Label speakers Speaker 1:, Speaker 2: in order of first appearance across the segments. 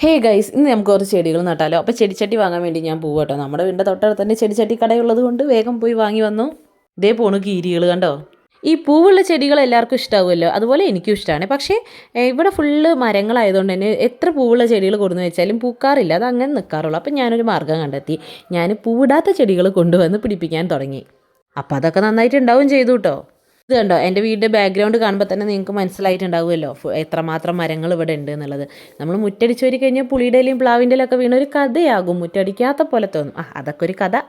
Speaker 1: Hey guys, ഇന്ന് നമുക്ക് കുറച്ച് ചെടികൾ നട്ടാലോ. അപ്പോൾ ചെടിച്ചട്ടി വാങ്ങാൻ വേണ്ടി ഞാൻ പോകും കേട്ടോ. നമ്മുടെ വീടിൻ്റെ തൊട്ടടുത്ത് തന്നെ ചെടിച്ചട്ടി കടയുള്ളത് കൊണ്ട് വേഗം പോയി വാങ്ങി വന്നു. ഇതേ പോണു കീരികൾ കണ്ടോ. ഈ പൂവുള്ള ചെടികൾ എല്ലാവർക്കും ഇഷ്ടമാവുമല്ലോ, അതുപോലെ എനിക്കും ഇഷ്ടമാണ്. പക്ഷേ ഇവിടെ ഫുള്ള് മരങ്ങളായതുകൊണ്ട് തന്നെ എത്ര പൂവുള്ള ചെടികൾ കൊടുന്നു വെച്ചാലും പൂക്കാറില്ല, അത് അങ്ങനെ നിൽക്കാറുള്ളൂ. അപ്പം ഞാനൊരു മാർഗ്ഗം കണ്ടെത്തി. ഞാൻ പൂവിടാത്ത ചെടികൾ കൊണ്ടുവന്ന് പിടിപ്പിക്കാൻ തുടങ്ങി. അപ്പം അതൊക്കെ നന്നായിട്ടുണ്ടാവും ചെയ്തു കേട്ടോ. ഇത് കണ്ടോ, എൻ്റെ വീടിൻ്റെ ബാക്ക്ഗ്രൗണ്ട് കാണുമ്പോൾ തന്നെ നിങ്ങൾക്ക് മനസ്സിലായിട്ടുണ്ടാവുമല്ലോ എത്രമാത്രം മരങ്ങൾ ഇവിടെ ഉണ്ട് എന്നുള്ളത്. നമ്മൾ മുറ്റടിച്ച് വരി കഴിഞ്ഞാൽ പുളിയുടെ ഇലയും പ്ലാവിൻ്റെ ഇലയൊക്കെ വീണ ഒരു കഥയാകും, മുറ്റടിക്കാത്ത പോലെ തോന്നും. അതൊക്കെ ഒരു കഥ.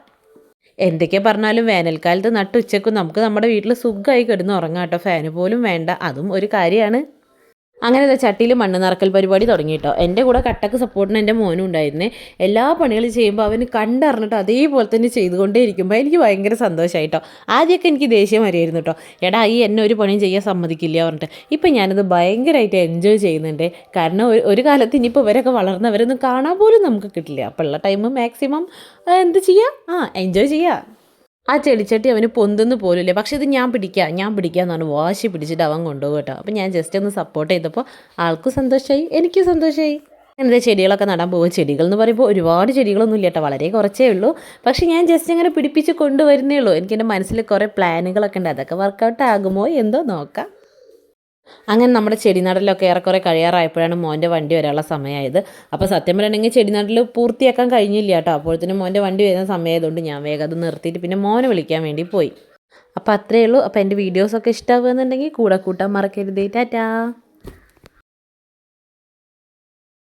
Speaker 1: എന്തൊക്കെ പറഞ്ഞാലും വേനൽക്കാലത്ത് നട്ട് ഉച്ചക്കും നമുക്ക് നമ്മുടെ വീട്ടിൽ സുഖമായി കിടന്ന് ഉറങ്ങാം കേട്ടോ. ഫാന് പോലും വേണ്ട, അതും ഒരു കാര്യമാണ്. അങ്ങനെ ചട്ടിയിൽ മണ്ണ് നിറക്കൽ പരിപാടി തുടങ്ങി കേട്ടോ. എൻ്റെ കൂടെ കട്ടക്ക് സപ്പോർട്ടിന് എൻ്റെ മോനും ഉണ്ടായിരുന്നേ. എല്ലാ പണികളും ചെയ്യുമ്പോൾ അവന് കണ്ടറിഞ്ഞിട്ട് അതേപോലെ തന്നെ ചെയ്തുകൊണ്ടേ ഇരിക്കുമ്പോൾ എനിക്ക് ഭയങ്കര സന്തോഷമായിട്ടോ. ആദ്യമൊക്കെ എനിക്ക് ദേഷ്യം വരികയായിരുന്നു കേട്ടോ, എടാ ഈ എന്നെ ഒരു പണിയും ചെയ്യാൻ സമ്മതിക്കില്ല പറഞ്ഞിട്ട്. ഇപ്പം ഞാനത് ഭയങ്കരമായിട്ട് എൻജോയ് ചെയ്യുന്നുണ്ട്. കാരണം ഒരു കാലത്ത് ഇനിയിപ്പോൾ ഇവരൊക്കെ വളർന്നവരൊന്നും കാണാൻ പോലും നമുക്ക് കിട്ടില്ല. അപ്പോൾ ഉള്ള ടൈം മാക്സിമം എന്ത് ചെയ്യുക, എൻജോയ് ചെയ്യുക. ആ ചെടിച്ചട്ടി അവന് പൊന്തുന്നു പോലുമില്ല. പക്ഷേ ഇത് ഞാൻ പിടിക്കാമെന്ന് പറഞ്ഞ് വാശി പിടിച്ചിട്ട് അവൻ കൊണ്ടുപോകും കേട്ടോ. അപ്പോൾ ഞാൻ ജസ്റ്റ് ഒന്ന് സപ്പോർട്ട് ചെയ്തപ്പോൾ ആൾക്കും സന്തോഷമായി, എനിക്കും സന്തോഷമായി. എന്താ ചെടികളൊക്കെ നടാൻ പോകും. ചെടികൾ എന്ന് പറയുമ്പോൾ ഒരുപാട് ചെടികളൊന്നും ഇല്ല കേട്ടോ, വളരെ കുറച്ചേ ഉള്ളൂ. പക്ഷേ ഞാൻ ജസ്റ്റ് അങ്ങനെ പിടിപ്പിച്ച് കൊണ്ടുവരുന്നേ ഉള്ളൂ. എനിക്കെൻ്റെ മനസ്സിൽ കുറേ പ്ലാനുകളൊക്കെ ഉണ്ട്, അതൊക്കെ വർക്കൗട്ട് ആകുമോ എന്തോ നോക്കാം. അങ്ങനെ നമ്മുടെ ചെടിനടലൊക്കെ ഏറെക്കുറെ കഴിയാറായപ്പോഴാണ് മോൻ്റെ വണ്ടി വരാനുള്ള സമയമായത്. അപ്പോൾ സത്യം പറയുകയാണെങ്കിൽ ചെടിനടൽ പൂർത്തിയാക്കാൻ കഴിഞ്ഞില്ല കേട്ടോ. അപ്പോഴത്തേനും മോൻ്റെ വണ്ടി വരുന്ന സമയമായതുകൊണ്ട് ഞാൻ വേഗം അത് നിർത്തിയിട്ട് പിന്നെ മോനെ വിളിക്കാൻ വേണ്ടി പോയി. അപ്പോൾ അത്രയേ ഉള്ളൂ. അപ്പോൾ എൻ്റെ വീഡിയോസൊക്കെ ഇഷ്ടമാകുന്നുണ്ടെങ്കിൽ കൂടെ കൂട്ടാൻ മറക്കരുതേ. ടാറ്റാ.